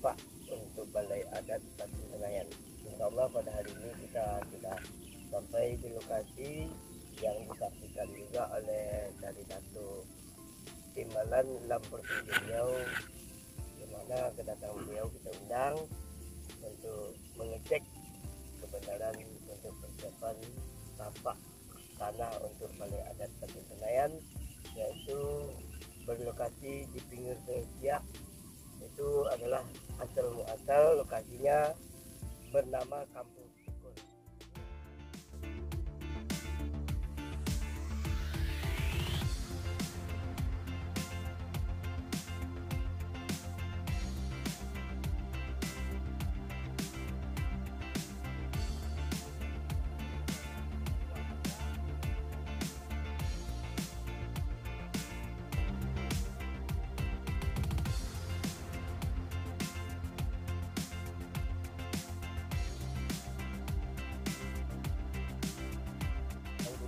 tampak untuk Balai Adat Batin Tenayan. Insyaallah pada hari ini kita sudah sampai di lokasi yang disaksikan juga oleh dari Datuk Timbalan Lamberti Riau, di mana kedatangan beliau kita undang untuk mengecek kebenaran untuk persiapan tapak tanah untuk Balai Adat Batin Tenayan, yaitu berlokasi di pinggir Siak. Itu adalah asal muasal lokasinya bernama Kampung Sikul.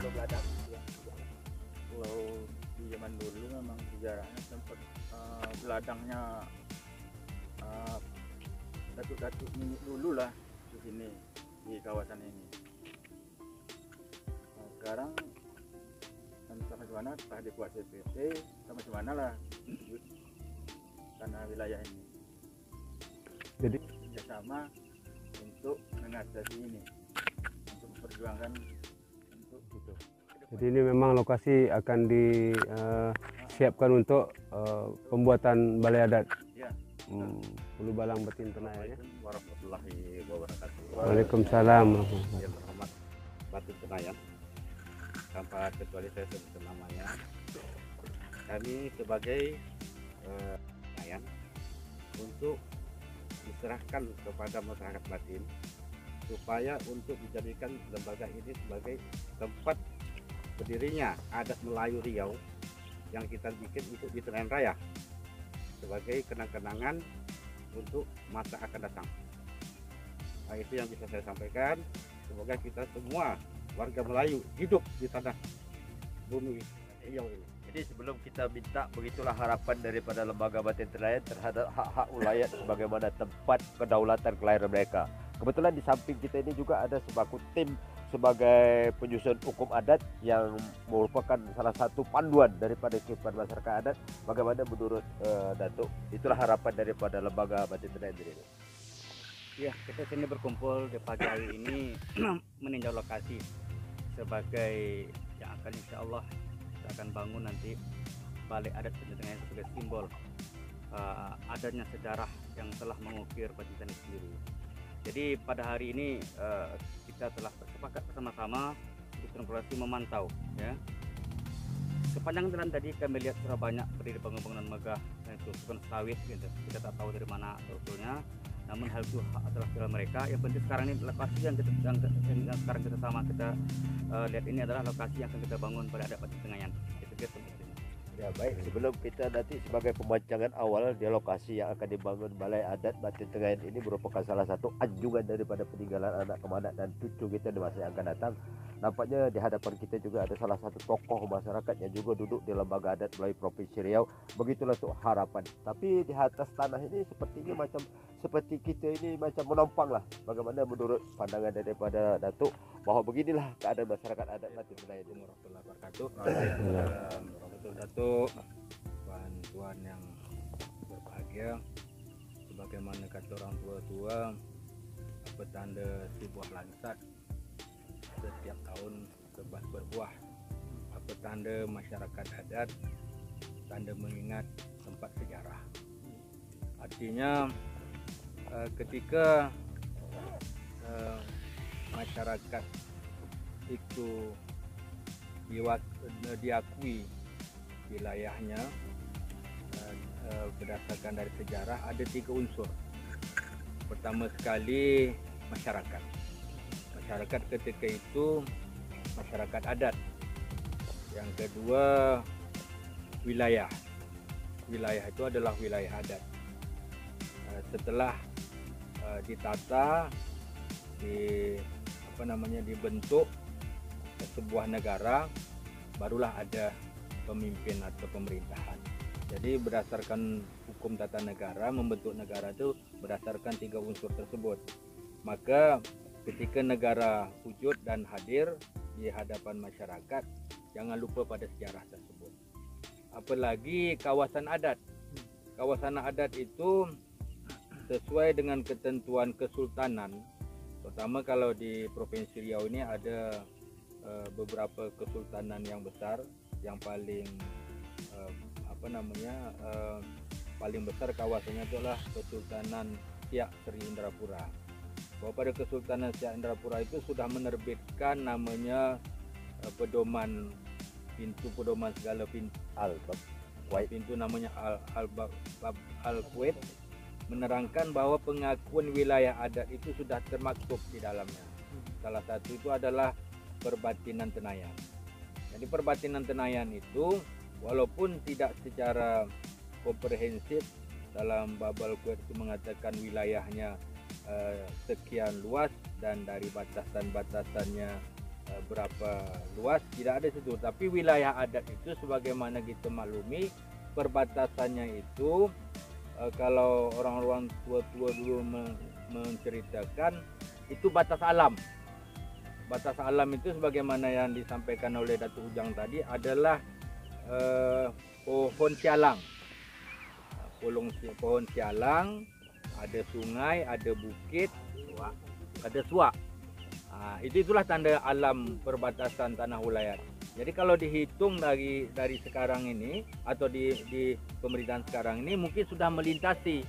Beladang. Kalau di zaman dulu memang sejarahnya sempat beladangnya datuk-datuk minyak dulu lah di sini, di kawasan ini. Nah, sekarang entah bagaimana, entah dikuasai PT atau bagaimana lah tanah wilayah ini. Jadi kerjasama untuk mengatasi ini, untuk memperjuangkan untuk gitu. Jadi ini memang lokasi akan disiapkan untuk pembuatan balai adat. Ya. Ulu Balang Batin Tenayan. Assalamualaikum warahmatullahi wabarakatuh. Waalaikumsalam. Yang terhormat Batin Tenayan, tanpa kecuali saya sebut namanya, kami sebagai Tenayan untuk diserahkan kepada masyarakat Batin supaya untuk dijadikan lembaga ini sebagai tempat berdirinya adat Melayu Riau yang kita bikin untuk di Tenayan Raya sebagai kenang-kenangan untuk masa akan datang. Nah, itu yang bisa saya sampaikan. Semoga kita semua warga Melayu hidup di tanah bumi Riau ini. Jadi sebelum kita minta, begitulah harapan daripada Lembaga Batin Tenayan terhadap hak-hak ulayat sebagaimana tempat kedaulatan kelahiran mereka. Kebetulan di samping kita ini juga ada sebaku tim sebagai penyusun hukum adat yang merupakan salah satu panduan daripada kehidupan masyarakat adat. Bagaimana menurut Datuk? Itulah harapan daripada Lembaga Batin Tenayan ini. Ya, kita sini berkumpul di pagi hari ini meninjau lokasi sebagai yang akan insya Allah kita akan bangun nanti Balai Adat Batin Tenayan sebagai simbol adanya sejarah yang telah mengukir Batin Tenayan sendiri. Jadi pada hari ini kita telah bersepakat bersama-sama untuk berkoordinasi memantau, ya. Sepanjang jalan tadi kami lihat sudah banyak berdiri bangunan megah, itu bukan sawit, gitu. Kita tak tahu dari mana usulnya. Namun hal itu adalah pilihan mereka. Yang penting sekarang ini lokasi yang sekarang kita sama kita lihat ini adalah lokasi yang akan kita bangun pada adat Batin Tenayan. Itu gitu. Ya baik, sebelum kita nanti sebagai pemancangan awal di lokasi yang akan dibangun Balai Adat Batin Tenayan ini merupakan salah satu anjungan daripada peninggalan anak kemanak dan cucu kita di masa yang akan datang. Nampaknya di hadapan kita juga ada salah satu tokoh masyarakat yang juga duduk di Lembaga Adat melalui Provinsi Riau. Begitulah untuk harapan. Tapi di atas tanah ini sepertinya macam seperti kita ini macam menumpang lah. Bagaimana menurut pandangan daripada Datuk bahwa beginilah keadaan masyarakat adat Batin Tenayan ini? Warahmatullahi wabarakatuh. Waalaikumsalam Datuk, tuan yang berbahagia. Sebagaimana kata orang tua-tua, apa tanda sebuah lansat setiap tahun berbuah. Apa tanda masyarakat adat, tanda mengingat tempat sejarah. Artinya ketika masyarakat itu diakui wilayahnya berdasarkan dari sejarah, ada 3 unsur. Pertama sekali masyarakat ketika itu masyarakat adat. Yang kedua wilayah itu adalah wilayah adat. Setelah ditata, dibentuk sebuah negara, barulah ada pemimpin atau pemerintahan. Jadi berdasarkan hukum tata negara, membentuk negara itu berdasarkan 3 unsur tersebut. Maka ketika negara wujud dan hadir di hadapan masyarakat, jangan lupa pada sejarah tersebut. Apalagi kawasan adat. Kawasan adat itu sesuai dengan ketentuan kesultanan. Terutama kalau di Provinsi Riau ini ada beberapa kesultanan yang besar, yang paling paling besar kawasannya adalah Kesultanan Siak Sri Indrapura. Bahwa pada Kesultanan Siak Indrapura itu sudah menerbitkan namanya pedoman, pintu pedoman segala pintu, pintu namanya Al-Quaid, menerangkan bahwa pengakuan wilayah adat itu sudah termaktub di dalamnya. Salah satu itu adalah perbatinan Tenayan. Jadi perbatinan Tenayan itu walaupun tidak secara komprehensif dalam bab Al-Quaid itu mengatakan wilayahnya sekian luas dan dari batasan-batasannya berapa luas, tidak ada situ. Tapi wilayah adat itu sebagaimana kita maklumi, perbatasannya itu kalau orang-orang tua-tua dulu menceritakan itu batas alam. Batas alam itu sebagaimana yang disampaikan oleh Datuk Ujang tadi adalah pohon sialang. Pohon sialang, ada sungai, ada bukit, ada suak. Itulah tanda alam perbatasan tanah ulayat. Jadi kalau dihitung dari sekarang ini atau di pemerintahan sekarang ini mungkin sudah melintasi,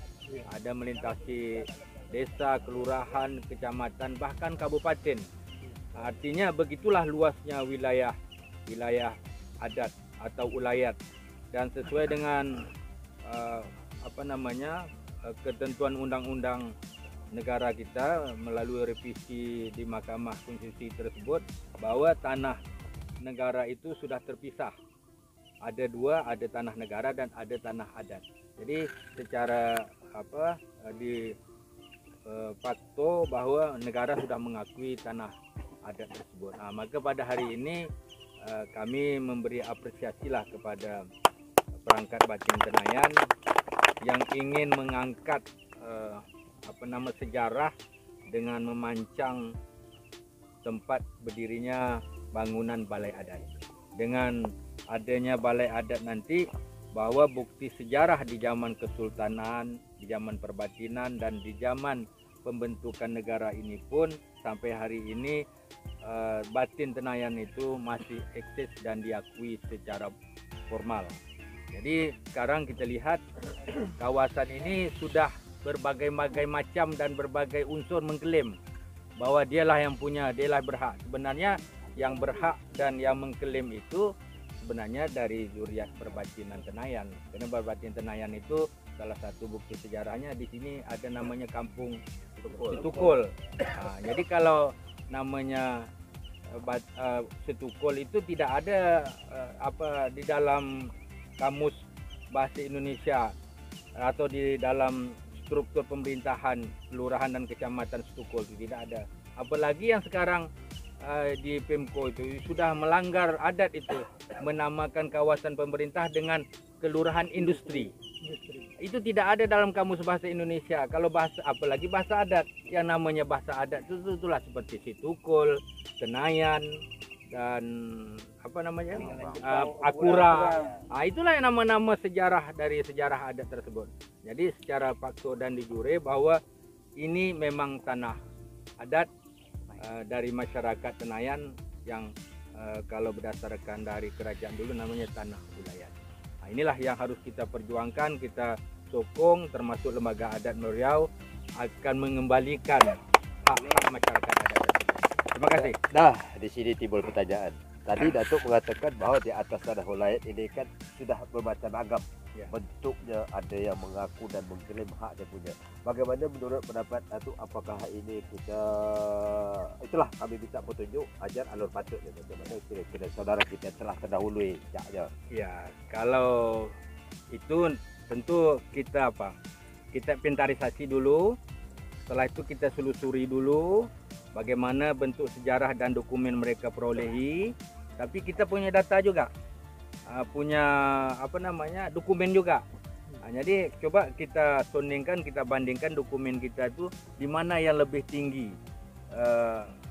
ada melintasi desa, kelurahan, kecamatan, bahkan kabupaten. Artinya begitulah luasnya wilayah adat atau ulayat, dan sesuai dengan ketentuan undang-undang negara kita melalui revisi di Mahkamah Konstitusi tersebut, bahwa tanah negara itu sudah terpisah. Ada 2, ada tanah negara dan ada tanah adat. Jadi secara di fakto bahwa negara sudah mengakui tanah adat tersebut. Maka pada hari ini kami memberi apresiasi lah kepada perangkat batin Tenayan yang ingin mengangkat sejarah dengan memancang tempat berdirinya bangunan balai adat. Dengan adanya balai adat nanti, bahwa bukti sejarah di zaman kesultanan, di zaman perbatinan, dan di zaman pembentukan negara ini pun sampai hari ini batin Tenayan itu masih eksis dan diakui secara formal. Jadi sekarang kita lihat kawasan ini sudah berbagai macam dan berbagai unsur mengklaim bahwa dialah yang punya, dialah berhak. Sebenarnya yang berhak dan yang mengklaim itu sebenarnya dari zuriat perbatinan Tenayan. Karena perbatin Tenayan itu salah satu bukti sejarahnya di sini ada namanya Kampung Setukul. Jadi kalau namanya Setukul itu tidak ada di dalam kamus bahasa Indonesia atau di dalam struktur pemerintahan kelurahan dan kecamatan Setukul, itu tidak ada. Apalagi yang sekarang di Pemko itu sudah melanggar adat itu, menamakan kawasan pemerintah dengan kelurahan industri. Itu tidak ada dalam kamus bahasa Indonesia. Kalau bahasa, apalagi bahasa adat, yang namanya bahasa adat itulah seperti Setukul, Tenayan, dan Akura. Itulah yang nama-nama sejarah dari sejarah adat tersebut. Jadi secara fakto dan di jure bahwa ini memang tanah adat dari masyarakat Tenayan yang kalau berdasarkan dari kerajaan dulu namanya tanah ulayat. Inilah yang harus kita perjuangkan, kita sokong, termasuk lembaga adat Riau akan mengembalikan hak-hak masyarakat adat tersebut. Terima kasih. Nah, di sini timbul pertanyaan. Tadi Datuk mengatakan bahwa di atas tanah ulayat ini kan sudah bermacam-macam bentuknya, ada yang mengaku dan mengklaim hak dia punya. Bagaimana menurut pendapat Datuk, apakah ini itulah kami bisa petunjuk ajar alur patutnya, bagaimana kira-kira saudara kita telah terdahului jaknya. Ya, kalau itu tentu kita kita inventarisasi dulu, setelah itu kita selusuri dulu bagaimana bentuk sejarah dan dokumen mereka perolehi, tapi kita punya data juga. punya apa namanya dokumen juga. Jadi coba kita sondingkan, kita bandingkan dokumen kita itu di mana yang lebih tinggi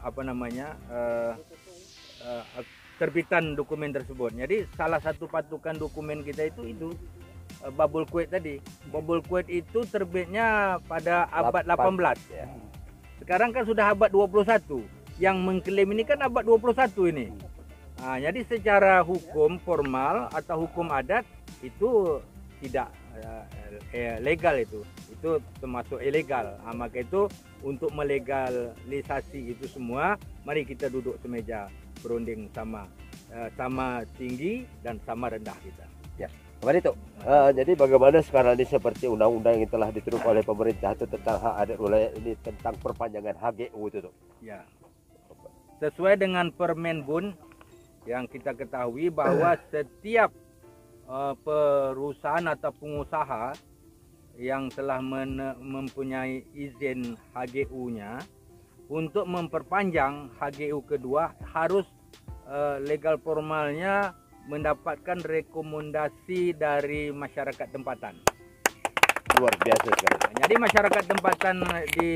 apa namanya terbitan dokumen tersebut. Jadi salah satu patokan dokumen kita itu Babul Kuwait tadi. Babul Kuwait itu terbitnya pada abad 18. Ya. Sekarang kan sudah abad 21. Yang mengklaim ini kan abad 21 ini. Jadi secara hukum formal atau hukum adat itu tidak legal itu termasuk ilegal. Maka itu untuk melegalisasi itu semua, mari kita duduk semeja berunding sama tinggi dan sama rendah kita. Kembali itu. Jadi bagaimana sekarang ini seperti undang-undang yang telah diturunkan oleh pemerintah itu tentang hak adat wilayah ini tentang perpanjangan HGU itu tuh. Ya. Sesuai dengan Permen Bun yang kita ketahui bahwa setiap perusahaan atau pengusaha yang telah mempunyai izin HGU-nya untuk memperpanjang HGU kedua harus legal formalnya mendapatkan rekomendasi dari masyarakat tempatan. Luar biasa sekali. Jadi masyarakat tempatan di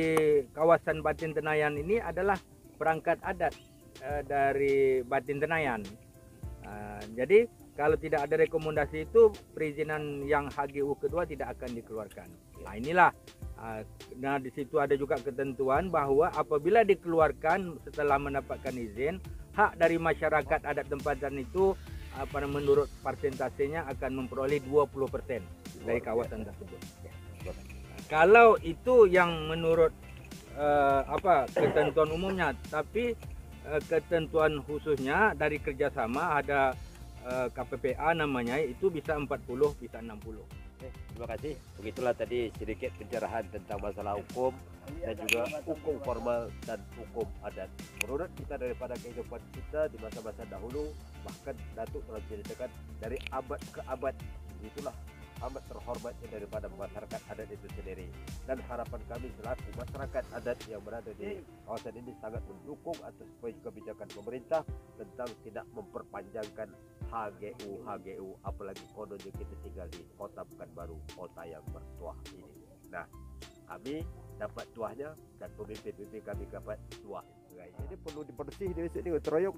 kawasan Batin Tenayan ini adalah perangkat adat dari Batin Tenayan. Jadi kalau tidak ada rekomendasi itu, perizinan yang HGU kedua tidak akan dikeluarkan. Inilah. Nah, di situ ada juga ketentuan bahwa apabila dikeluarkan setelah mendapatkan izin, hak dari masyarakat adat tempatan itu menurut persentasenya akan memperoleh 20% dari kawasan tersebut. Kalau itu yang menurut ketentuan umumnya, tapi ketentuan khususnya dari kerjasama ada KPPA namanya, itu bisa 40, bisa 60. Terima kasih. Begitulah tadi sedikit pencerahan tentang masalah hukum dan juga hukum formal dan hukum adat. Menurut kita daripada kehidupan kita di masa-masa dahulu, bahkan Datuk telah menceritakan dari abad ke abad, itulah amat terhormatnya daripada masyarakat adat itu sendiri. Dan harapan kami selaku masyarakat adat yang berada di kawasan ini sangat mendukung atas kebijakan pemerintah tentang tidak memperpanjangkan HGU, apalagi kononnya kita tinggal di kota Pekanbaru, kota yang bertuah ini. Nah, kami dapat tuahnya dan pemimpin-pemimpin kami dapat tuah. Jadi perlu dibersih di sini, teroyok.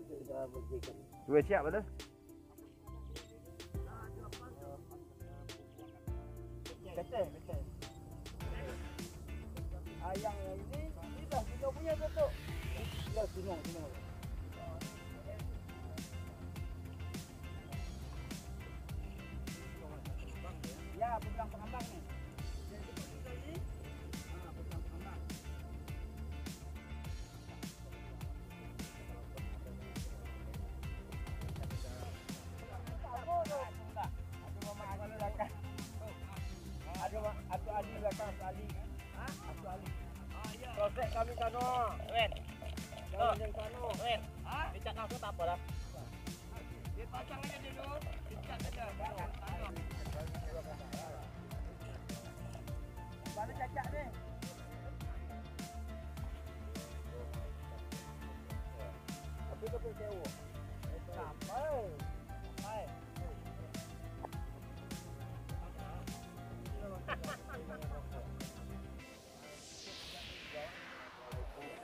Sudah siap mana? Betul. Yang ini dah kita punya Datuk. Dah sini. Ya, pegang pengambang ni. Aku Ali belakang, Ali. Aku Ali. Proses kami kano. Wen. Jangan kano. Wen. Dicat langsung tak apa dah. Dia pasang aja dulu. Dicat saja. Mana cacak ni? Tapi tu pun sewa. Sampai.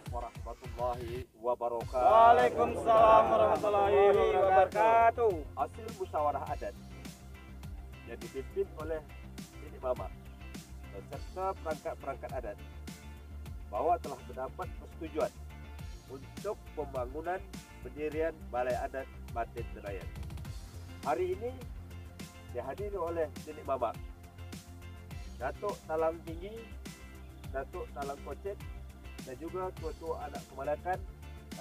Warahmatullahi wabarakatuh. Waalaikumsalam warahmatullahi wabarakatuh. Hasil musyawarah adat yang dipimpin oleh Nenek Mama beserta perangkat-perangkat adat bahwa telah mendapat persetujuan untuk pembangunan pendirian Balai Adat Batin Tenayan. Hari ini dihadiri oleh Nenek Mama, Datuk Talang Tinggi, Datuk Talang Kocet, dan juga tua-tua anak Kemalakan,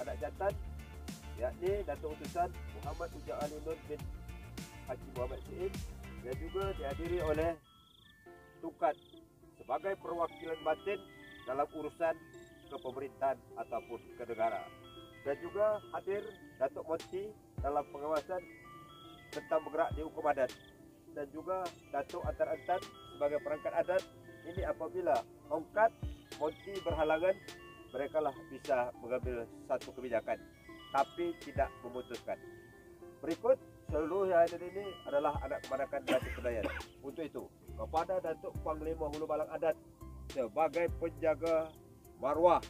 anak jantan, yakni Datuk Utusan Muhammad Ujang Ali Nur bin Haji Muhammad Syed, dan juga dihadiri oleh Tukat sebagai perwakilan batin dalam urusan kepemerintahan ataupun kenegara, dan juga hadir Datuk Monti dalam pengawasan tentang bergerak di hukum adat, dan juga Datuk Antar-Antar sebagai perangkat adat. Ini apabila Ongkat Monti berhalangan, mereka lah bisa mengambil satu kebijakan tapi tidak memutuskan. Berikut seluruh yang ada di ini adalah anak kemanakan Batin Tenayan. Untuk itu, kepada Datuk Panglima Hulu Balang Adat sebagai penjaga marwah,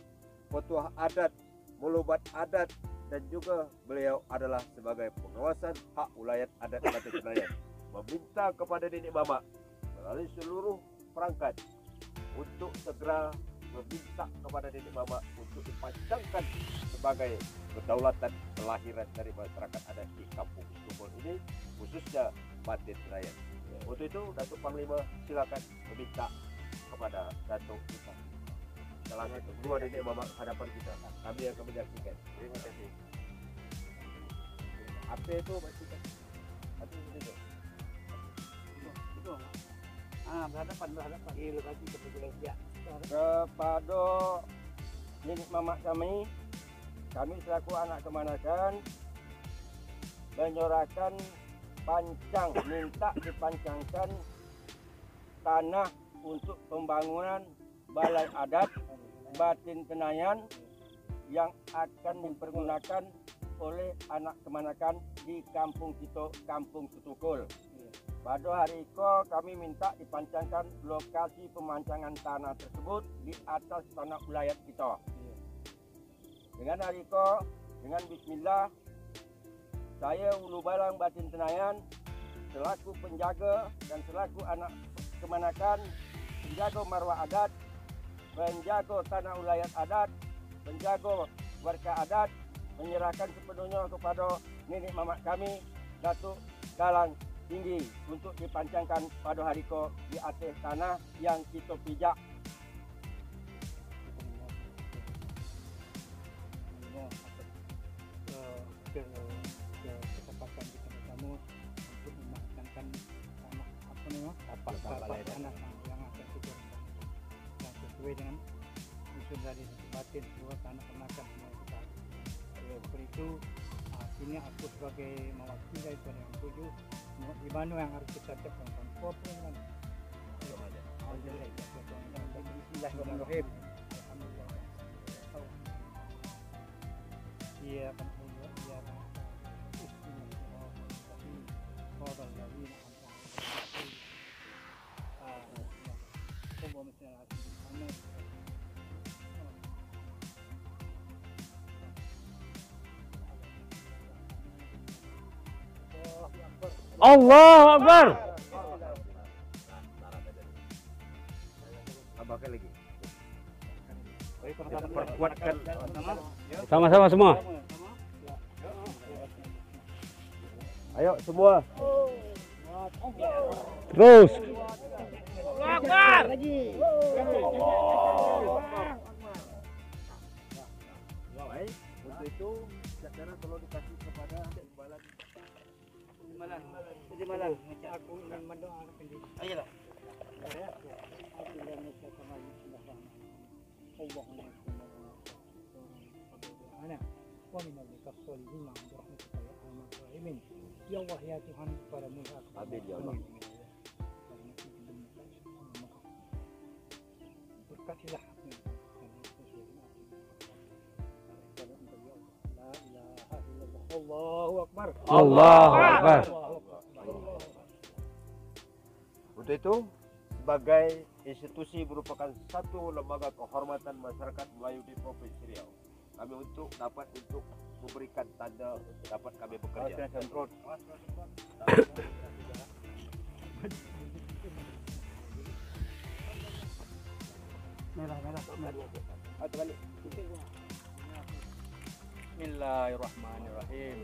petuah adat, mulubat adat, dan juga beliau adalah sebagai pengawasan hak wilayah adat Batin Tenayan, meminta kepada Nenek Mamak melalui seluruh perangkat untuk segera meminta kepada Nenek Mamak untuk dipanjangkan sebagai kedaulatan kelahiran dari masyarakat adat di kampung Sumul ini, khususnya Batin Tenayan. Untuk itu Datuk Panglima silakan meminta kepada Datuk kita. Salah satu dua Nenek Mamak hadapan kita. Kami akan menyaksikan. Terima kasih. Apa itu pastikan? Apa itu? Itu. Berhadapan. Iya, kasih kepada dia. Kepada Nenek Mamak kami selaku anak kemanakan menyuarakan minta dipancangkan tanah untuk pembangunan balai adat Batin Tenayan yang akan dipergunakan oleh anak kemanakan di kampung kita, Kampung Setukul. Pada hari itu kami minta dipancangkan lokasi pemancangan tanah tersebut di atas tanah wilayah kita. Dengan hari itu, dengan bismillah, saya Hulu Balang Batin Tenayan selaku penjaga dan selaku anak kemanakan, penjaga marwah adat, penjaga tanah wilayah adat, penjaga warga adat, menyerahkan sepenuhnya kepada Nenek Mamak kami, Datuk Dalang Tinggi, untuk dipancangkan pada hari itu di atas tanah yang kita pijak. Kesempatan kita bersama untuk memastikan tanah yang akan kita dan sesuai dengan usul dari Batin bahwa tanah kemanakan semua kita. Oleh itu ini aku sebagai mewakili daripada yang tujuh, di mana yang harus kita tekankan foto kan. Bismillahirrahmanirrahim. Alhamdulillah. Iya kan Allah, iya kan. Allahu Akbar. Tambahkan lagi. Perkuatkan Sama-sama semua. Ayo semua. Terus. Baik, untuk itu secara tolong dikasih kepada imbalan Malang. Aku ingin mendoakan diri. Ayolah. Ya Allah ya Tuhan kepadamu Amin ya Allah. Berkatilah Allahu Akbar. Allahu Akbar. Untuk itu, sebagai institusi merupakan satu lembaga kehormatan masyarakat Melayu di Provinsi Riau, kami dapat memberikan tanda dapat kami bekerja. Bismillahirrahmanirrahim.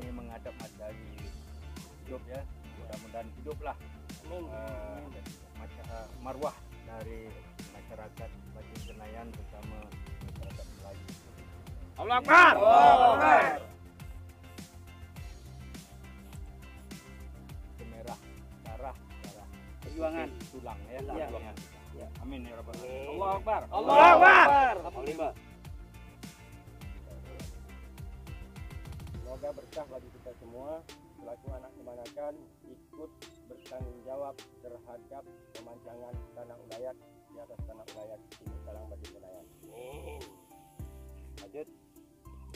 Ini menghadap matahari hidup ya, mudah-mudahan hiduplah marwah dari masyarakat Batin Tenayan bersama masyarakat Melayu. Allahu Akbar. Semerah darah Perjuangan tulang ya, Iya. perjuangan kita. Iya. Amin ya rabbal alamin. Amin. Allahu Akbar. Allahu Akbar. Panglima. Semoga berkah bagi kita semua selaku anak kemanakan ikut bertanggung jawab terhadap pemancangan tanah ulayat di atas tanah ulayat di Balang Batin Tenayan. Lanjut.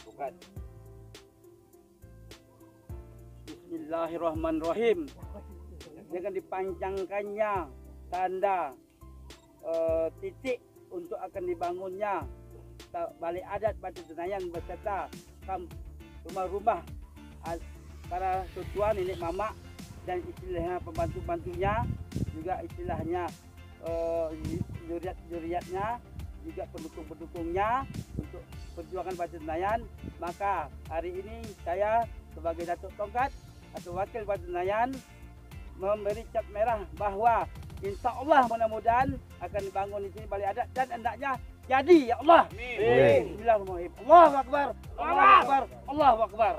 Bukan. Bismillahirrahmanirrahim. Dengan dipanjangkannya tanda titik untuk akan dibangunnya balai adat Batu Senayan beserta rumah-rumah para tuan nenek mamak dan istilahnya pembantu-bantunya, juga istilahnya juriat-juriatnya, juga pendukung-pendukungnya untuk perjuangan Batu Senayan. Maka hari ini saya sebagai Datuk Tongkat atau Wakil Batu Senayan memberi cap merah bahwa insya Allah mudah-mudahan akan dibangun di sini balai adat dan hendaknya jadi, ya Allah. Amin. Bismillahirrahmanirrahim. Allahu Akbar. Allahu Akbar. Allahu Akbar.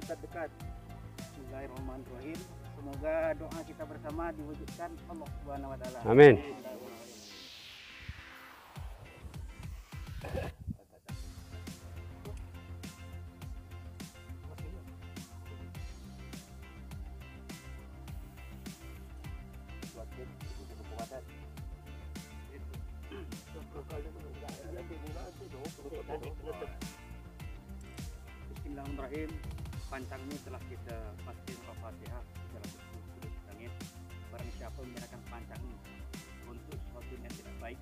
Saat dekat. Bismillahirrahmanirrahim. Semoga doa kita bersama diwujudkan Allah Subhanahu wa taala. Amin. Bismillahirrahmanirrahim. Pancang ini telah kita pastikan Al-Fatihah dalam sudut langit. Barang siapa menyerahkan pancang ini untuk sesuatu yang tidak baik,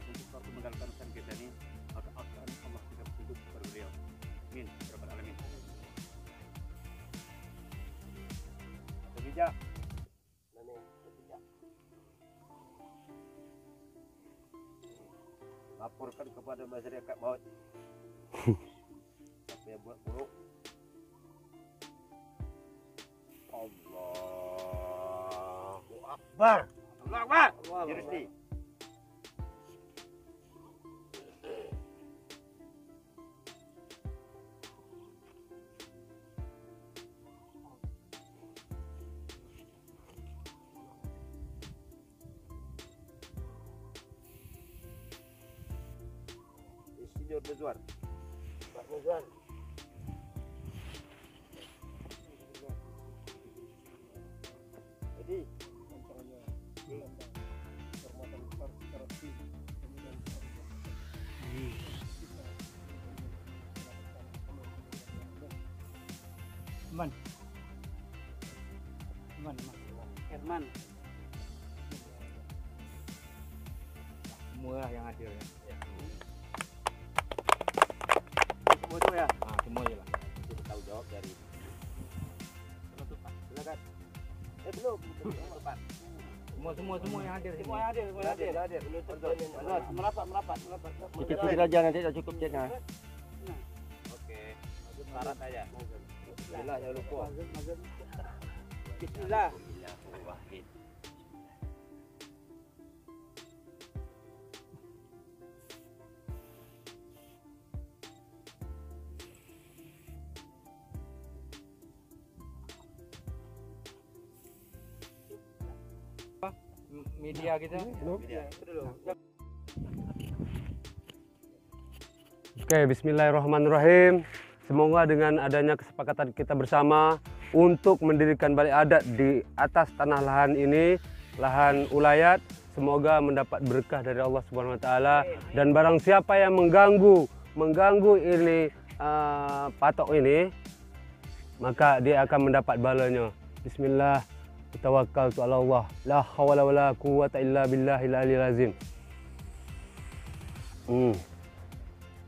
untuk sesuatu menggalakkan urusan kita ini, maka Allah tidak tunduk kepada beliau. Amin. Rabbal alamin. Bijak. Laporkan kepada masyarakat maut. Siapa yang buat buruk, Allahu Akbar. Allahu Akbar. Jurisi. Insinyur Nuzwan. Pak Nuzwan. Jadi Herman. Semua yang hadir ya. Semua itu ya. Nah, semua je lah. kita tahu jawab dari silakan. Belum. Pak. Semua yang hadir sini. Semua yang hadir, semua yang hadir. Hadir. Merapat. Sedikit aja nanti dah cukup chatnya. Oke. Syarat aja. Bismillah jangan lupa. Bismillah. Bismillahirrahmanirrahim. Media kita. Oke, bismillahirrahmanirrahim. Semoga dengan adanya kesepakatan kita bersama untuk mendirikan balai adat di atas tanah lahan ini, lahan ulayat, semoga mendapat berkah dari Allah Subhanahu wa taala, dan barang siapa yang mengganggu ini patok ini, maka dia akan mendapat balanya. Bismillah, tawakkaltu ala Allah, la hawla wala quwwata illa billahil aliyil azim.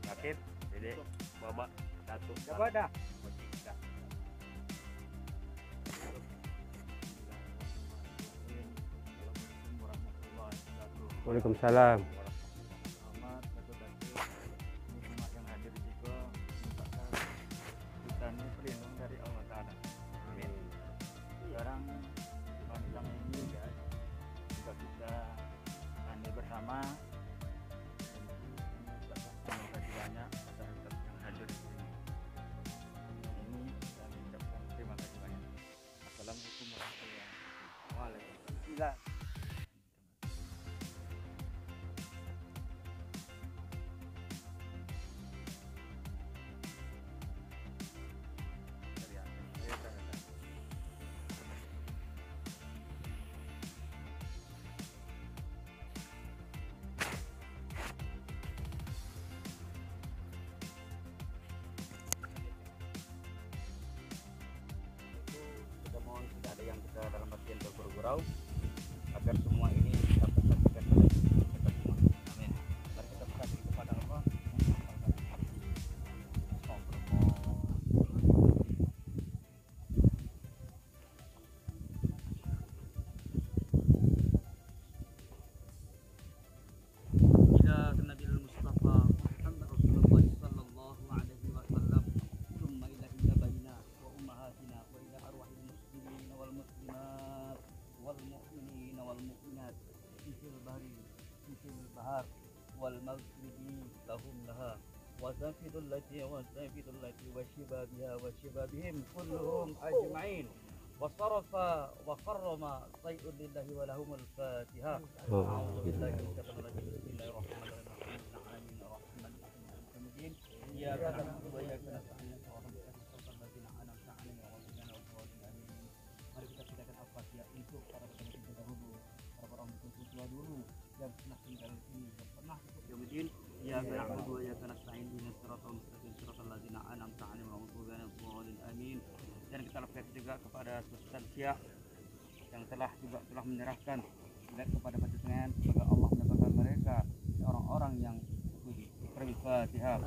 Sakit. Dedek, Bapak, satu. Dapat dah. Waalaikumsalam. Selamat Datuk-Datuk, ini umat yang hadir juga merupakan kita ini pelindung dari Allah Ta'ala. Amin. Sekarang pancang ini juga kita pandai bersama. Terima kasih banyak atas yang hadir di sini. Ini kami ucapkan terima kasih banyak. Assalamualaikum warahmatullahi wabarakatuh. Waalaikumsalam. gurau agar semua ini dapat tersaksikan oleh kita semua. Amin. Mari kita berdoa kepada Allah. والمغربي لهم لها وزنفذ التي وشبابها وشبابهم كلهم أجمعين وصرف وقرم شيء لله ولهم الفاتحة. أعوذ بالله من الشيطان الرجيم. بسم الله الرحمن الرحيم. العالمين الرحمن الرحيم. إياك نعبد وإياك نستعين. صراط الذين أنعمت عليهم غير المغضوب عليهم. Mari kita silakan Al-Fatihah untuk para penonton kita dahulu, para orang tua dulu yang pernah tinggal di sini, yang pernah ikut Yaumidin. Ya na'budu wa iyyaka nasta'in ihdinas siratal mustaqim siratal ladzina an'amta 'alaihim ghairil maghdubi 'alaihim. Amin. Dan kita lakukan juga kepada substansia yang telah menyerahkan kepada Batu Tengayan, semoga Allah mendapatkan mereka orang-orang yang berfatihah.